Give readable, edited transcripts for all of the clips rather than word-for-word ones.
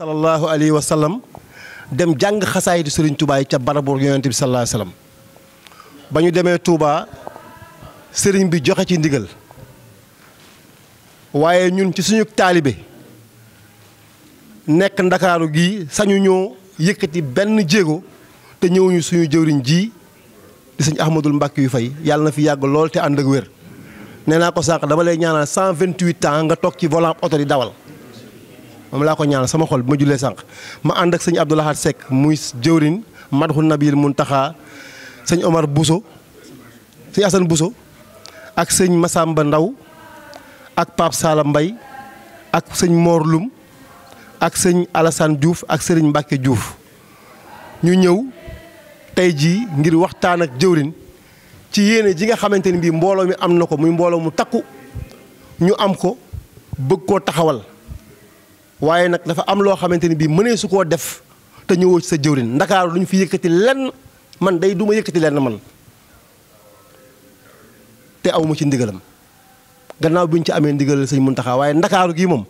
sallallahu alayhi wa sallam dem jàng xasaayid Sëriñ Touba yi ca barabu yonent bi sallallahu alayhi wa sallam ba ñu demee Touba sëriñ bi joxe ci ndigal waaye ñun ci suñu taalibe nekk ndakaaru gi sañu ñoo yëkkati benn jéego te ñëwuñu suñu jëwriñ ji di sëñ Ahmadul Mbàkke yu fay yàlla na fi yàgg lool te ànd ak wér nee naa ko sànq dama lay ñaanal 128 ans nga toog ci volant oto di dawal moom laa ko ñaanal sama xol bi ma jullee sànq ma ànd ak sëñ Abdou Lahad Seck muy jëwriñ Madhu Nabil Muntaxa sëñ Omar Bousso sëñ Assane Bousso ak sëñ Massamba Ndaw ak Pape Sala Mbay ak sëñ Mor Lum ak sëñ Alassane Diouf ak sëriñ Mbacke Diouf ñu ñëw tey jii ngir waxtaan ak jëwriñ ci yéene ji nga xamante ni bii mbooloo mi am na ko muy mbooloo mu takku ñu am ko bëgg koo taxawal waaye nag dafa am loo xamante ni bii mënee su koo def te ñëwoo ci sa jëwriñ ndakaaru lu ñu fi yëkkati lenn man day du ma yëkkati lenn man te awma ci ndigalam gannaaw bi ñu ci amee ndigalal sëñ Muntaxa waaye ndakaaru gii moom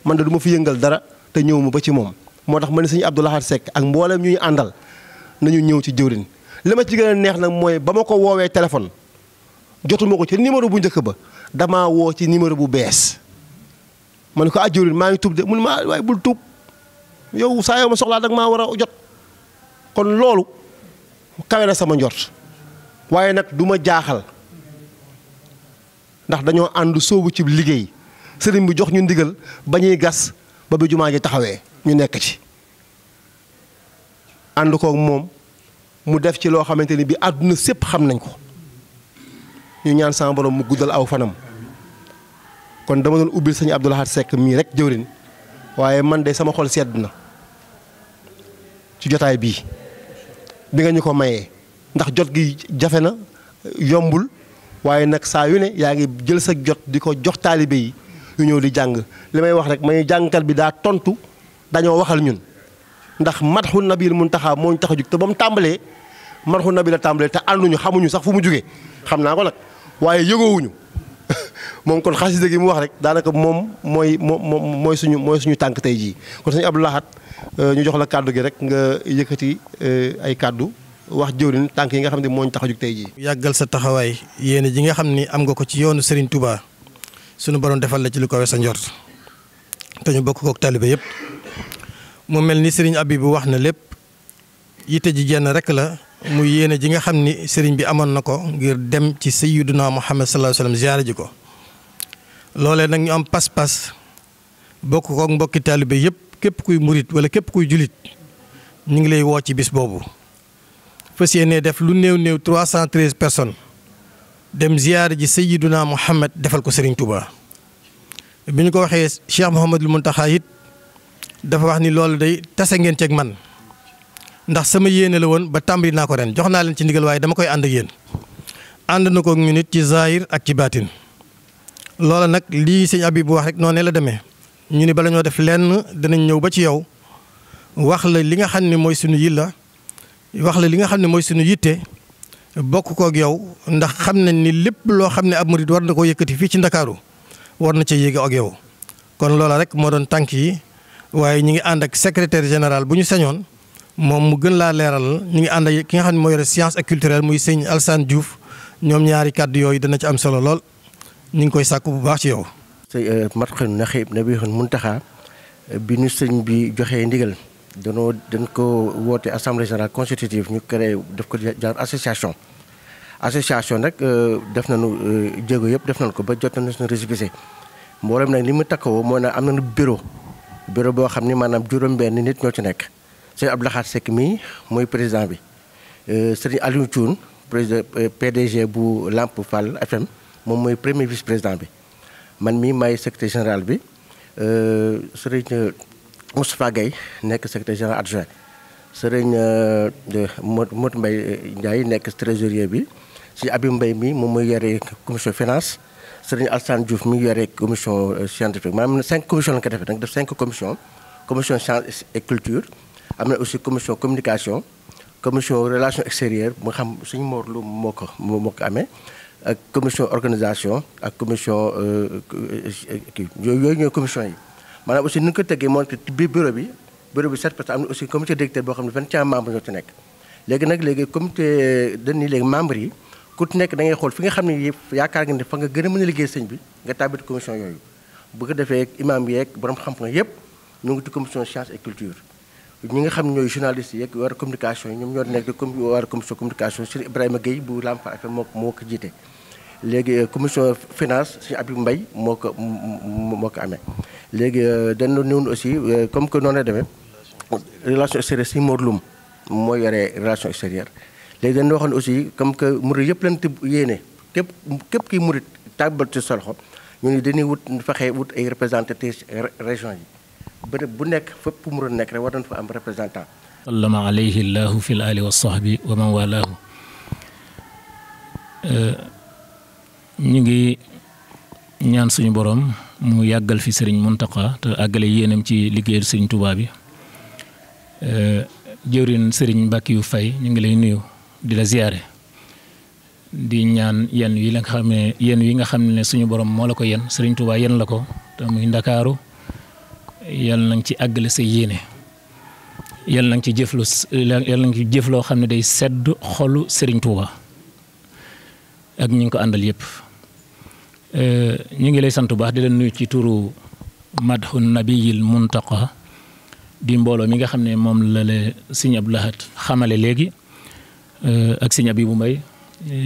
man de du ma fi yëngal dara te ñëw ma ba ci moom moo tax ma ne sëñ Abdou Lahad Seck ak mboolem ñu ñu àndal nañu ñëw ci jëwriñ li ma ci gën a neex nag mooy ba ma ko woowee téléphone jotuma ko ci numéro bu njëkk ba damaa woo ci numéro bu bees ma ne ko jëwriñ maa ngi tuub de mun ma waaye bul tuub yow saa yow ma soxlaa dag maa war a jot kon loolu kawe na sama njort waaye nag du ma jaaxal ndax dañoo ànd sóobu ci liggéey sëriñ bi jox ñu ndigal ba ñuy gas ba bi jumaa ji taxawee ñu nekk ci ànd koog moom mu def ci loo xamante ni bi àdduna sépp xam nañ ko ñu ñaan sama borom mu guddal aw fanam kon dama doon ubbil sëñ Abdou Lahad Seck mii rek jëwriñ waaye man de sama xol sedd na ci jotaay bii bi nga ñu ko mayee ndax jot gi jafe na yombul waaye nag saa yu ne yaa ngi jël sa jot di ko jox taalibe yi yu ñëw di jàng li may wax rek may jàngkat bi daa tontu dañoo waxal ñun ndax Madhu Nabil Muntaxa moo ñu tax a jug te ba mu tàmbalee Madhu Nabil la tàmbalee te ànduñu xamuñu sax fu mu jugee xam naa ko nag waaye yëgoowuñu moom kon xasida gi mu wax rek daanaka moom mooy suñu tànk tey jii kon sëñ Abdou Lahad ñu jox la kàddu gi rek nga yëkkati ay kàddu wax jëwriñ tànk yi nga xam ne moo ñu tax a jug tey jii. yàggal sa taxawaay yéene ji nga xam ni am nga ko ci yoonu Serigne Touba sunu borom defal la ci lu ko wees sa njort te ñu bokk kook taalibe yëpp mu mel ni Serigne Abibou wax na lépp yitte ji jenn rek la muy yéene ji nga xam ni Serigne bi amoon na ko ngir dem ci Sayyiduna Muhammad sallallahu alayhi wa sallam ziyaare ji ko loolee nag ñu am pas-pas bokk kook mbokki taalibe yëpp képp kuy murit wala képp kuy julit ñu ngi lay woo ci bis boobu. fas yéene def lu néew 313 personnes dem ziyaare ji Sayyiduna Muhammad defal ko Serigne Touba bi ñu ko waxee Cheikh Mouhamadul Mountakha it dafa wax ni loolu day tase ngeen ceeg man ndax sama yéene la woon ba tàmbali naa ko ren jox naa leen ci ndigal waaye dama koy ànd ak yéen ànd na ko ñu nit ci zahir ak ci baatin loola nag lii sëñ Abib bu wax rek noonu la demee ñu ni bala ñoo def lenn danañ ñëw ba ci yow wax la li nga xam ne mooy suñu yilla wax la li nga xam ne mooy suñu yitte bokk kook yow ndax xam nañ ni lépp loo xam ne ab murid war na koo yëkkati fii ci Ndakaaru war na ca yéege ak yow kon loola rek moo doon tànk yi waaye ñi ngi ànd ak secrétaire général bu ñu sañoon moom mu gën laa leeral ñi ngi ànd ak ki nga xam ne moo yore science et culturelle muy sëñ Alassane Diouf ñoom ñaari kàddu yooyu dana ci am solo lool ñu ngi koy sàkku bu baax ci yow. sëñ Madhu Nabil Muntaxa bi ñu sëñ bi joxee ndigal dañ ko woote assemblée générale constitutive ñu créé def ko genre association nag def nañu jéego yëpp def nañu ko ba jot nañu suñu récépissé mboolem nag li mu takkawoo mooy nag am nañu bureau boo xam ni maanaam juróom-benn nit ñoo ci nekk sëñ Abdou Lahad Seck mii mooy président bi sëñ Aliou Thioune président PDG bu Lamp Fall FM moom mooy premier vice président bi man mii maay secrétaire général bi sëriñ Moustapha Gueye nekk secrétaire général adjoint sëriñ Modou Mbaye Ndiaye nekk trésorier bi si Abib Mbaye mi moom mooy yore commission finance sëriñ Alassane Diouf mi yore commission scientifique maanaam 5 commission la ko defee nag def 5 commission science et culture am na aussi commission communication commission relation extérieure mu xam suñu Mor lu moo ko amee ak commission organisation ak commission kii yooyu ñooy commission yi maanaam aussi ni ñu ko teggee moo ci biir bureau bi bureau bi 7 parce que am na aussi comité directeur boo xam ne 21 membres ñoo ci nekk. léegi comité dañuy léegi membres yi ku nekk da ngay xool fi nga xam ne yaakaar nga ne fa nga gën a mën a liggéey sëñ bi nga tàbbit commission yooyu bu ko defee imam yeeg borom xam-xam yëpp ñu ngi ci commission science et culture. ñi nga xam ne ñooy journalistes yeeg war communication yi ñoom ñoo nekk di war commission communication Serigne Ibrahima Gueye bu Lamp FM moo ko jiite. léegi commission finance Serigne Abib Mbaye moo ko amee léegi dañu ñëw aussi comme que noonu la demee relation extérieure Serigne Mor Loum moo yore relation extérieure. léegi dañu waxoon aussi comme que murid yëpp lañ tibb yéene képp kiy murid tàbbal ci sa loxo ñu ni dañuy fexe wut ay représentants région yi. bërëb bu nekk fépp mu doon nekk rek war nañ fa am représentant. sallama alayhi llahu fi l ali wa sahbi wa man walaahu. ñu ngi ñaan suñu borom mu yàggal fi sëriñ Muntaqa te àggale yéenam ci liggéeyal sëriñ Tuubaa bi. jëwrin sëriñ Mbàkkiyu Fay ñu ngi lay nuyu di la ziyaare di ñaan yenn yi nga xam ne suñu borom moo la ko yen sëriñ Tuubaa yen la ko te muy Ndakaaru. yàlla na nga ci àggale sa yéene yàlla na nga ci jëf loo xam ne day sedd xolu Serigne Touba ak ñi ngi ko àndal yëpp. ñu ngi lay sant bu baax di leen nuyu ci turu madhu nabiyil muntaqa di mbooloo mi nga xam ne moom la Serigne Abdou Lahad xamale léegi ak Serigne Abibou Mbaye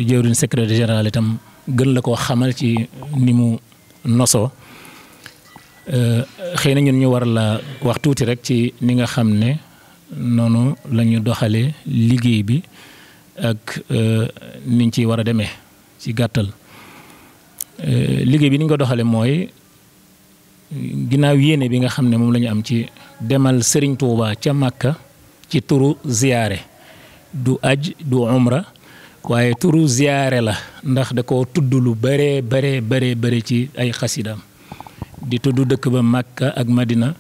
jëwriñ secrétaire général itam gën la koo xamal ci ni mu nosoo. xëy na ñun ñu war la wax tuuti rek ci ni nga xam ne noonu la ñu doxalee liggéey bi ak niñ ci war a demee ci gàttal. liggéey bi ni ñu ko doxalee mooy ginnaaw yéene bi nga xam ne moom la ñu am ci demal Serigne Touba ca Makka ci turu ziyaare du aj du umra waaye turu ziyaare la ndax da ko tudd lu bare ci ay xasidaam di tudd dëkk ba Makka ak Madina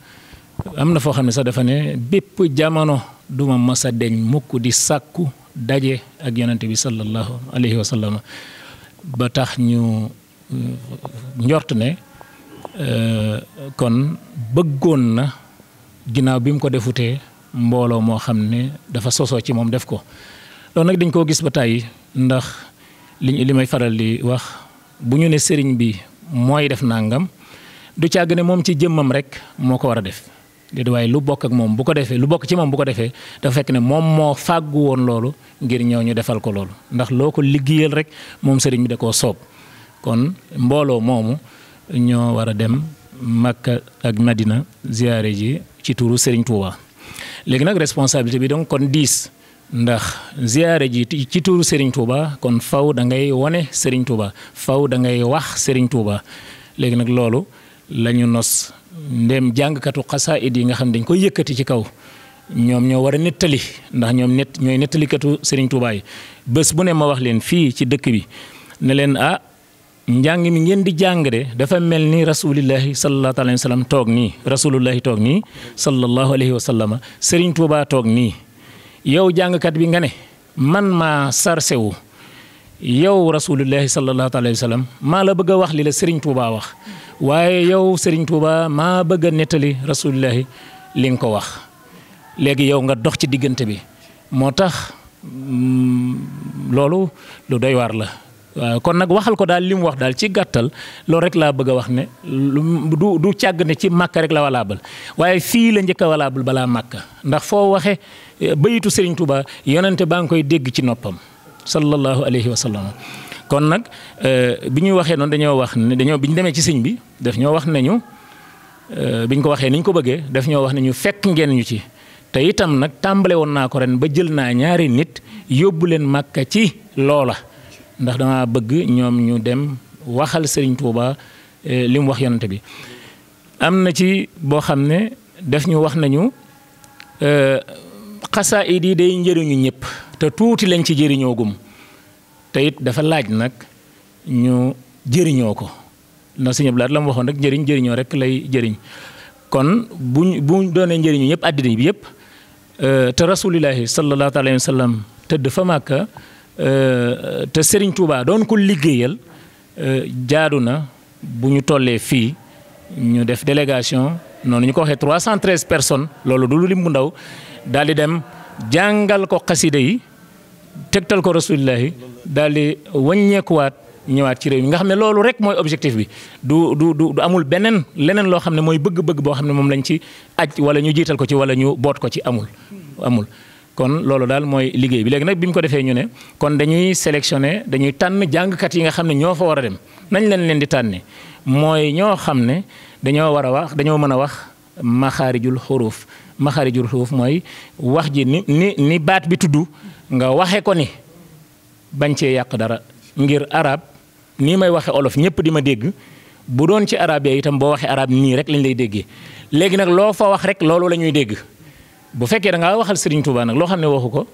am na foo xam ne sax dafa ne bépp jamono duma mës a deñ mukk di sàkku daje ak yonente bi sallallahu alayhi wa sallam ba tax ñu njort ne kon bëggoon na ginnaaw bi mu ko defutee mbooloo moo xam ne dafa sosoo ci moom def ko loolu nag dañ koo gis ba tàyyi ndax li may faral di wax bu ñu ne sëriñ bi mooy def nangam du càgg ne moom ci jëmmam rek moo ko war a def déedéet waaye lu bokk ak moom bu ko defee lu bokk ci moom bu ko defee dafa fekk ne moom moo fàggu woon loolu ngir ñëw ñu defal ko loolu ndax loo ko liggéeyal rek moom sëriñ bi da koo soob kon mbooloo moomu ñoo war a dem Makka ak Madina ziyaare ji ci turu Serigne Touba. léegi nag responsabilité bi donc kon diis ndax ziyaare ji ci turu Serigne Touba kon faw da ngay wone Serigne Touba faw da ngay wax Serigne Touba léegi nag loolu la ñu nos ndem jàngkatu xasaayid yi nga xam dañ koy yëkkati ci kaw ñoom ñoo war a nettali ndax ñooy nettalikatu Serigne Touba yi bés bu ne ma wax leen fii ci dëkk bi ne leen njàng mi ngeen di jàng de dafa mel ni rasulillahi sallallahu alayhi wa sallam toog nii rasulullahi toog nii sallallahu alayhi wa sallam Serigne Touba toog nii yow jàngkat bi nga ne man maa sarsewu yow rasulullahi sallallahu alayhi wa sallam maa la bëgg a wax li la Serigne Touba wax waaye yow Serigne Touba maa bëgg a nettali rasulullahi li nga ko wax léegi yow nga dox ci diggante bi moo tax loolu lu doy waar la. waaw kon nag waxal ko daal li mu wax daal ci gàttal loolu rek laa bëgg a wax ne du càgg ne ci Makka rek la walaabal waaye fii la njëkk a walaabal balaa Makka ndax foo waxe bayitu Serigne Touba yonente baa ngi koy dégg ci noppam sallallahu alayhi wa sallam kon nag bi ñuy waxee noonu dañoo wax ne bi ñu demee ci sëñ bi daf ñoo wax nañu bi ñu ko waxee ni ñu ko bëggee daf ñoo wax ne ñu fekk ngeen ñu ci te itam nag tàmbale woon naa ko ren ba jël naa ñaari nit yóbbu leen Makka ci loola ndax dama bëgg ñoom ñu dem waxal Serigne Touba li mu wax yonante bi am na ci boo xam ne def ñu wax nañu xasaayid yi day njëriñu ñëpp te tuuti lañ ci jëriñoo gum te it dafa laaj nag ñu jëriñoo ko ndax Sëñ Abdou Lahad la mu waxoon rek jëriñoo rek lay jëriñ kon bu doonee njëriñu ñëpp àddina bi yëpp te rasulillahi sallallahu alayhi wa sallam tëdd fa Màkka te Serigne Touba doon ko liggéeyal jaadu na bu ñu tollee fii ñu def délégation noonu ñu ko waxee 313 personnes loolu du lim bu ndaw daal di dem jàngal ko xasida yi tegtal ko rasulillahi daal di wàññeekuwaat ñëwaat ci réew mi nga xam ne loolu rek mooy objectif bi du amul beneen leneen loo xam ne mooy bëgg-bëgg boo xam ne moom lañ ci aj wala ñu jiital ko ci wala ñu boot ko ci amul kon loolu daal mooy liggéey bi léegi nag bi mu ko defee ñu ne kon dañuy sélectionné dañuy tànn jàngkat yi nga xam ne ñoo fa war a dem nañ leen di tànne mooy ñoo xam ne dañoo war a wax dañoo mën a wax maxaarijul xuruuf mooy wax ji ni baat bi tudd nga waxe ko ni bañ cee yàq dara ngir arab nii may waxe olof ñëpp di ma dégg bu doon ci arab ya itam boo waxee arab nii rek lañ lay déggee léegi nag loo fa wax rek loolu la ñuy dégg bu fekkee da ngaa waxal Serigne Touba nag loo xam ne waxu ko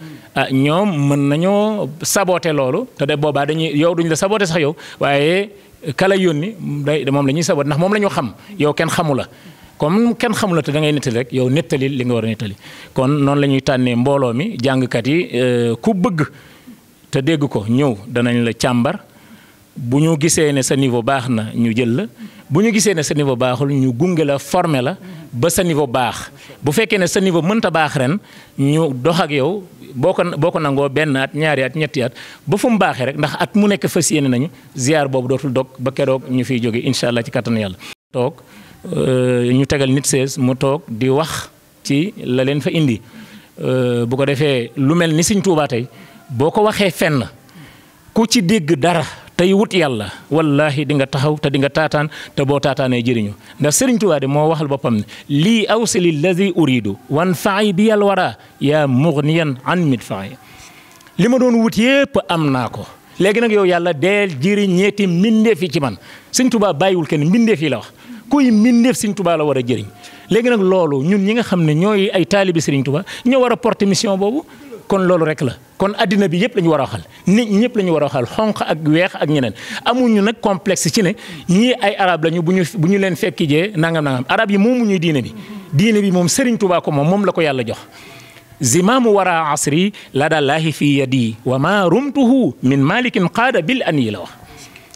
ñoom mën nañoo saboté loolu te de boobaa yow duñ la saboté sax yow waaye kala yónni moom la ñuy saboté ndax moom la ñu xam yow kenn xamu la comme kenn xamu la te da ngay nettali rek yow nettali li nga war a nettali kon noonu la ñuy tànnee mbooloo mi jàngkat yi ku bëgg te dégg ko ñëw danañ la càmbar bu ñu gisee ne sa niveau baax na ñu jël la bu ñu gisee ne sa niveau baaxul ñu gunge la former la ba sa niveau baax bu fekkee ne sa niveau mënta baax ren ñu dox ak yow boo ko nangoo benn at ñaari at ñetti at ba fu mu baaxee rek ndax at mu nekk fas yéene nañu ziar boobu dootul dog ba keroog ñu fiy jóge incha allah ci kattanu yàlla. toog ñu tegal nit sees mu toog di wax ci la leen fa indi bu ko defee lu mel ni Sëñ Tuubaa tey boo ko waxee fenn ku ci dégg dara. tey wut yàlla wallahi di nga taxaw te di nga taataan te boo taataanee jëriñu ndax Serigne Touba de moo waxal boppam ne lii awsili lazi uridu wan faay bi yàlla wara yaa mughniyan an midfaay li ma doon wut yépp am naa ko léegi nag yow yàlla deel jëriñeeti mbindeef yi ci man Serigne Touba bàyyiwul kenn mbindeef yi la wax kuy mbindeef Serigne Touba la war a jëriñ léegi nag loolu ñun ñi nga xam ne ñooy ay taalibi Serigne Touba ñoo war a porter mission boobu kon loolu rek la kon addina bi yëpp la ñu war a waxal nit ñëpp la ñu war a waxal xonq ak weex ak ñeneen amuñu nag complexe ci ne ñii ay arab lañu bu ñu leen fekki jee nangam arab yi moomu ñuy diine bi moom Serigne Touba ko moom la ko yàlla jox zimaamu wara asri ladallaahi fi yadi wa ma rumtuhu min malikin qaada bil an yi la wax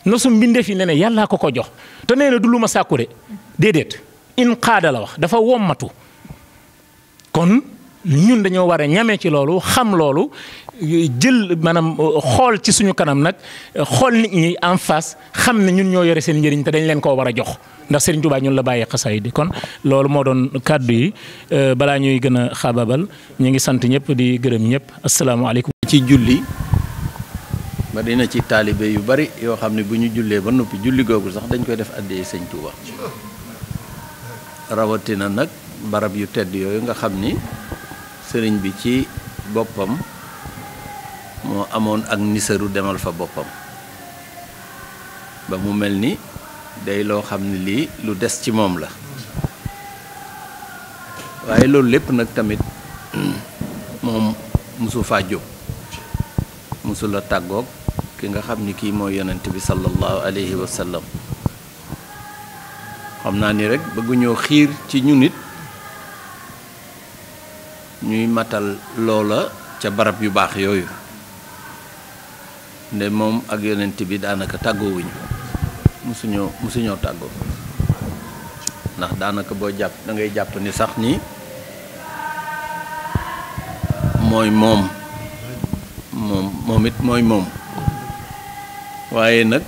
nosu mbindeef yi ne ne yàllaa ko jox te nee na du lu ma sàkku de déedéet in qaada la wax dafa wommatu kon ñun dañoo war a ñame ci loolu xam loolu jël maanaam xool ci suñu kanam nag xool nit ñi en face xam ne ñun ñoo yore seen njëriñ te dañ leen koo war a jox ndax Serigne Touba ñun la bàyyee xasaay di kon loolu moo doon kàddu yi balaa ñuy gën a xaababal ñu ngi sant ñëpp di gërëm ñëpp asalaamaaleykum. ci julli ba dina ci taalibe yu bari yoo xam ne bu ñu jullee ba noppi julli googu sax dañ koy def addee Sëñ Touba rawatina nag barab yu tedd yooyu nga xam ni. sëriñ bi ci boppam moo amoon ak nisaru demal fa boppam ba mu mel ni day loo xam ne lii lu des ci moom la waaye loolu lépp nag tamit moom musu faa jóg musu la tàggoog ki nga xam ni kii mooy yonent bi sallallahu alayhi wa sallam xam naa ni rek bëgguñoo xiir ci ñu nit ñuy matal loola ca barab yu baax yooyu nde moom ak yonent bi daanaka tàggoowuñu musuñoo tàggoo ndax daanaka boo jàpp da ngay jàpp ni sax ni mooy moom it mooy moom waaye nag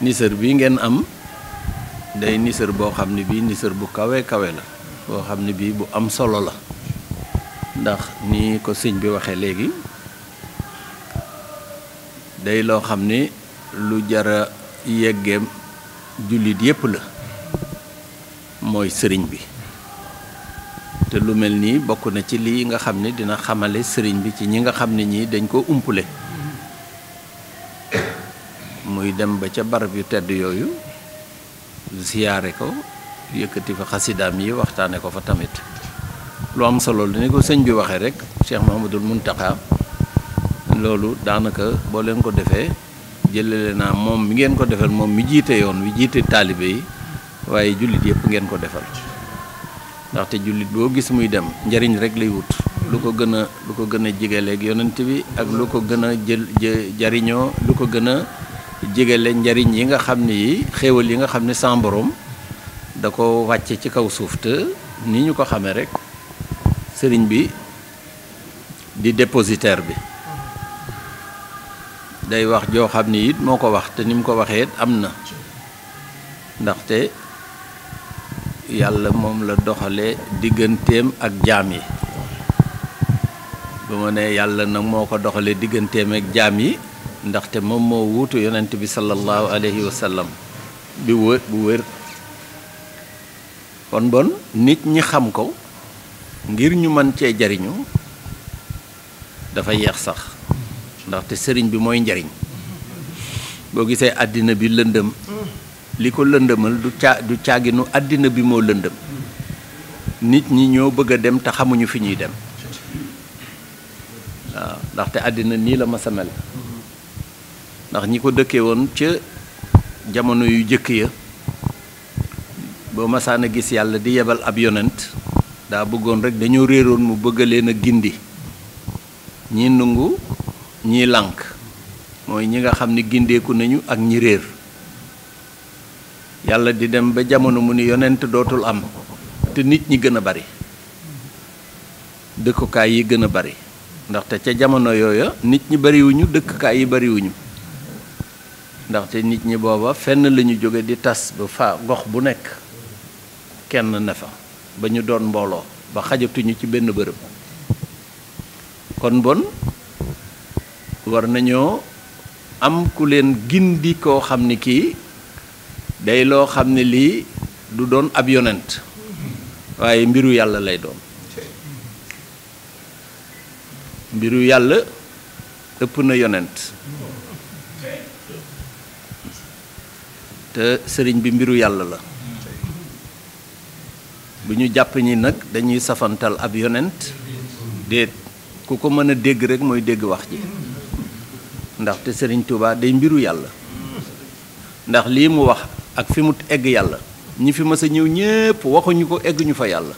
nisër bi ngeen am day nisër boo xam ne bii nisër bu kawe kawe la boo xam ne bii bu am solo la ndax ni ko sëñ bi waxee léegi day loo xam ne lu jara yeggeem jullit yépp la mooy sëriñ bi te lu mel nii bokk na ci lii nga xam ne dina xamale sëriñ bi ci ñi nga xam ne ñii dañ ko umpule muy dem ba ca barab yu tedd yooyu ziyaare ko yëkkati fa xasidaam yi waxtaane ko fa tamit lu am solo la ni ko sëñ bi waxee rek Cheikh Mouhamadoul Mountakha loolu daanaka boo leen ko defee jëlale naa moom mi ngeen ko defal moom mi jiite yoon wi jiite taalibe yi waaye jullit yëpp ngeen ko defal ndaxte jullit boo gis muy dem njariñ rek lay wut lu ko gën a jigaleeg yonent bi ak lu ko gën a jariñoo lu ko gën a jégale njariñ yi nga xam ne yi xéewal yi nga xam ne sa borom da ko wàcce ci kaw suuf te ni ñu ko xamee rek sëriñ bi di dépositaire bi day wax joo xam ni it moo ko wax te ni mu ko waxee it am na ndaxte yàlla moom la doxale digganteem ak jaam yi bu ma ne yàlla nag moo ko doxale digganteem ak jaam yi ndaxte moom moo wuutu yonent bi sallallahu alayhi wa sallam bi wër bu wër kon bon nit ñi xam ko ngir ñu mën cee jariñu dafa yeex sax ndaxte sëriñ bi mooy njariñ boo gisee àddina bi lëndëm li ko lëndëmal du caaginu àddina bi moo lëndëm nit ñi ñoo bëgg a dem te xamuñu fi ñuy dem waaw ndaxte àddina nii la ma sa mel ndax ñi ko dëkkee woon ca jamono yu jëkk ya boo masaan a gis yàlla di yebal ab yonent daa bëggoon rek dañoo réeroon mu bëgg leen a gindi ñi nungu ñi lànk mooy ñi nga xam ni gindeeku nañu ak ñi réer yàlla di dem ba jamono mu ni yonent dootul am te nit ñi gën a bari dëkkukaay yi gën a bari ndaxte ca jamono yooya nit ñi bariwuñu dëkkukaay yi bariwuñu ndaxte nit ñi booba fenn lañu jóge di tas ba fa gox bu nekk kenn ne fa ba ñu doon mbooloo ba xajatuñu ci benn bërëb kon bon war nañoo am ku leen gindi koo xam ni kii day loo xam ne lii du doon ab yonent waaye mbiru yàlla lay doon mbiru yàlla ëpp na yonent te sëriñ bi mbiru yàlla la bu ñu jàpp ñi nag dañuy safantal ab yonent déet ku ko mën a dégg rek mooy dégg wax ji ndaxte sëriñ Touba day mbiru yàlla ndax lii mu wax ak fi mu egg yàlla ñi fi mës a ñëw ñépp waxuñu ko egg ñu fa yàlla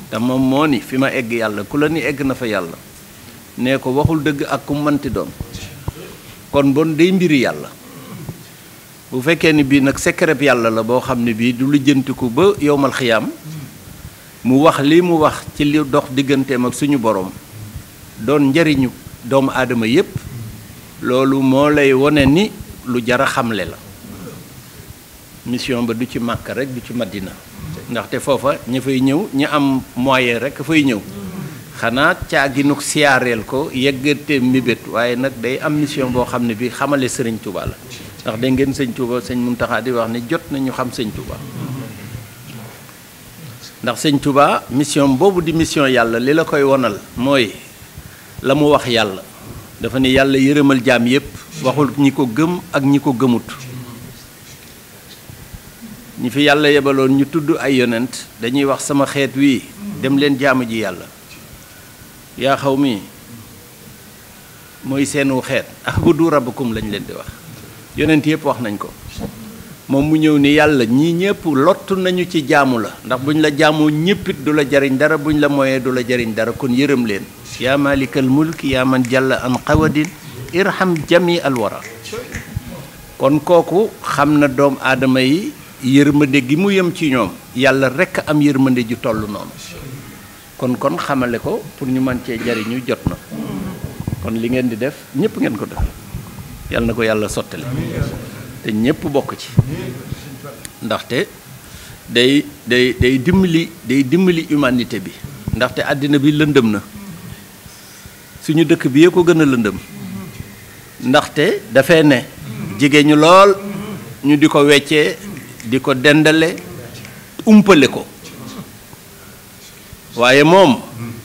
te moom moo ni fi ma egg yàlla ku la ni egg na fa yàlla nee ko waxul dëgg ak ku mënti doon kon bon day mbiri yàlla bu fekkee ni bii nag secret yàlla la boo xam ne bii du lijjantiku ba yowmal xiyaam mu wax lii mu wax ci li dox digganteem ak suñu borom doon njariñu doomu aadama yépp loolu moo lay wone ni lu jara xamle la mission ba du ci Màkka rek du ci Madina ndaxte foofa ña fay ñëw ñi am moyen rek fay ñëw xanaa caaginu siyaareel ko yeggate mébét waaye nag day am mission boo xam ne bi xamale sëriñ Touba la ndax da ngeen sëñ Touba sëñ Muntaxa di wax ni jot nañu xam sëñ Touba ndax sëñ Touba mission boobu di mission yàlla li la koy wonal mooy la mu wax yàlla dafa ne yàlla yërëmal jaam yépp waxul ñi ko gëm ak ñi ko gëmut ñi fi yàlla yebaloon ñu tudd ay yonent dañuy wax sama xeet wii dem leen jaamu ji yàlla yaa xaw mi mooy seenu xeet ahbudu rabbakum lañ leen di wax yonent yépp wax nañ ko moom mu ñëw ni yàlla ñii ñépp lottu nañu ci jaamu la ndax buñ la jaamoo ñéppit du la jariñ dara buñ la moyee du la jariñ dara kon yërëm leen yaa malikal mulk yaa man jalla an qawadin irham jami al wara kon kooku xam na doom aadama yi yërmande gi mu yem ci ñoom yàlla rekk am yërmande ju toll noonu kon xamale ko pour ñu mën cee jariñu jot na kon li ngeen di def ñépp ngeen ko def yàlla na ko yàlla sottale te ñépp bokk ci ndaxte day dimbali humanité bi ndaxte àddina bi lëndëm na suñu dëkk bi yee ko gën a lëndëm ndaxte dafay ne jigéen ñu lool ñu di ko weccee di ko dendale umpale ko waaye moom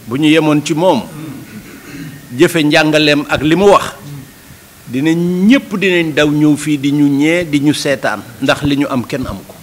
bu ñu yemoon ci moom jëfe njàngaleem ak li mu wax dinañ ñépp dinañ daw ñëw fii di ñu ñee di ñu seetaan ndax li ñu am kenn amu ko